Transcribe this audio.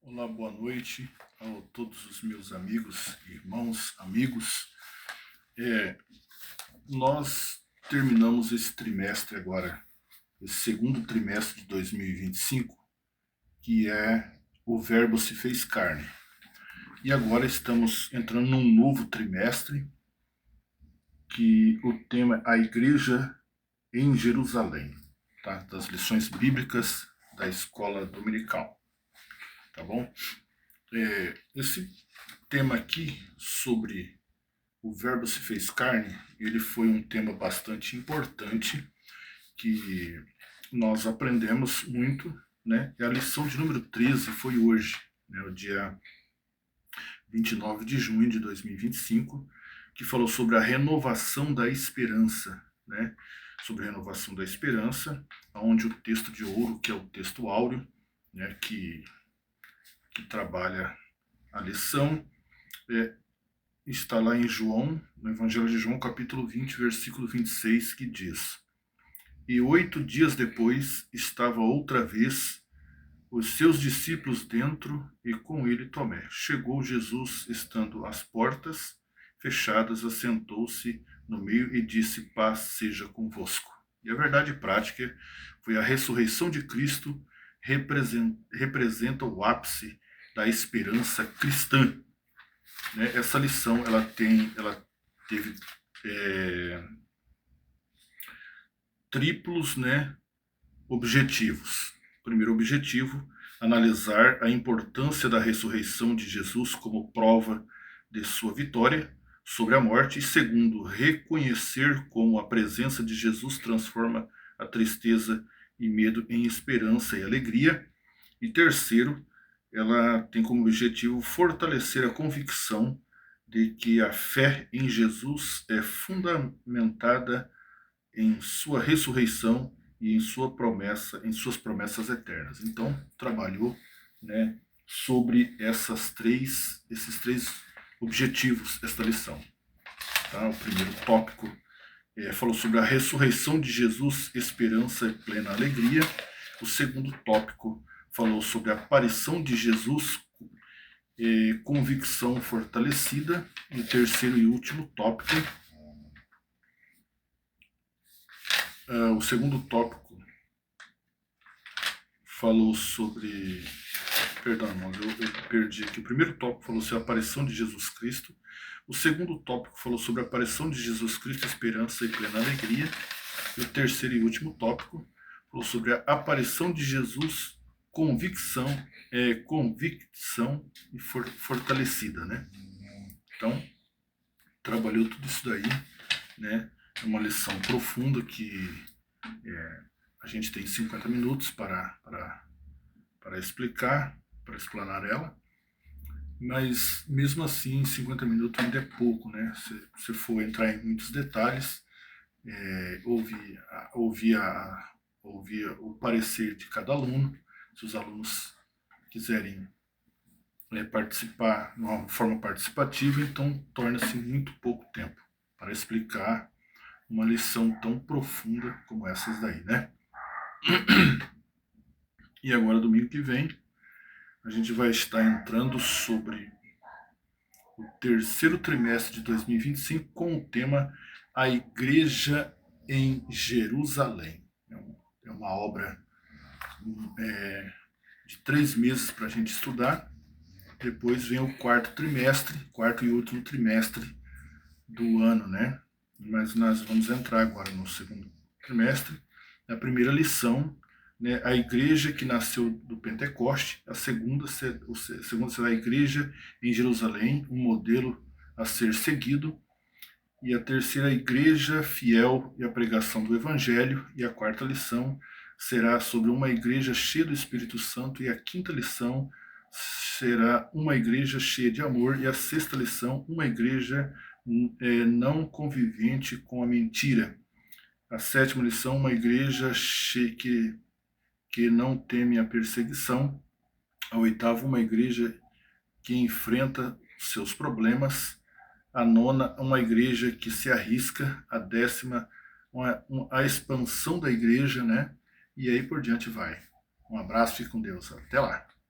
Olá, boa noite a todos os meus amigos, irmãos, amigos. Nós terminamos esse trimestre agora, esse segundo trimestre de 2025, que é o Verbo se fez carne. E agora estamos entrando num novo trimestre, que o tema é a Igreja em Jerusalém, tá? Das lições bíblicas da escola dominical. Tá bom? Esse tema aqui sobre o Verbo se fez carne, ele foi um tema bastante importante que nós aprendemos muito, né? E a lição de número 13 foi hoje, né? O dia 29 de junho de 2025, que falou sobre a renovação da esperança, né? Sobre a renovação da esperança, onde o texto de ouro, que é o texto áureo, né? Que trabalha a lição, está lá em João, no Evangelho de João, capítulo 20, versículo 26, que diz: E 8 dias depois estava outra vez os seus discípulos dentro e com ele Tomé. Chegou Jesus, estando as portas fechadas, assentou-se no meio e disse: Paz seja convosco. E a verdade prática foi a ressurreição de Cristo, representa o ápice da esperança cristã. Né? Essa lição ela teve triplos, né, objetivos. Primeiro objetivo, analisar a importância da ressurreição de Jesus como prova de sua vitória sobre a morte. E segundo, reconhecer como a presença de Jesus transforma a tristeza e medo em esperança e alegria. E terceiro, ela tem como objetivo fortalecer a convicção de que a fé em Jesus é fundamentada em sua ressurreição e em sua promessa, em suas promessas eternas. Então, trabalhou, né, sobre esses três objetivos esta lição. Tá? O primeiro tópico falou sobre a ressurreição de Jesus, esperança e plena alegria. O segundo tópico falou sobre a aparição de Jesus, convicção fortalecida. E o terceiro e último tópico, o segundo tópico falou sobre... Perdão, irmãos, eu perdi aqui. O primeiro tópico falou sobre a aparição de Jesus Cristo. O segundo tópico falou sobre a aparição de Jesus Cristo, esperança e plena alegria. E o terceiro e último tópico falou sobre a aparição de Jesus, convicção e fortalecida, né? Então, trabalhou tudo isso daí, né? É uma lição profunda que a gente tem 50 minutos para explicar, para explanar ela, mas mesmo assim 50 minutos ainda é pouco, né? Se você for entrar em muitos detalhes, ouvir o parecer de cada aluno. Se os alunos quiserem participar de uma forma participativa, então torna-se muito pouco tempo para explicar uma lição tão profunda como essas daí, né? E agora, domingo que vem, a gente vai estar entrando sobre o terceiro trimestre de 2025 com o tema A Igreja em Jerusalém. É uma obra de 3 meses para a gente estudar. Depois vem o quarto e último trimestre do ano, né? Mas nós vamos entrar agora no segundo trimestre. A primeira lição, né, a igreja que nasceu do Pentecoste. A segunda será a igreja em Jerusalém, um modelo a ser seguido. E a terceira, a igreja fiel e a pregação do Evangelho. E a quarta lição será sobre uma igreja cheia do Espírito Santo. E a quinta lição será uma igreja cheia de amor. E a sexta lição, uma igreja não convivente com a mentira. A sétima lição, uma igreja que não teme a perseguição. A oitava, uma igreja que enfrenta seus problemas. A nona, uma igreja que se arrisca. A décima, a expansão da igreja, né? E aí por diante vai. Um abraço, fique com Deus. Até lá.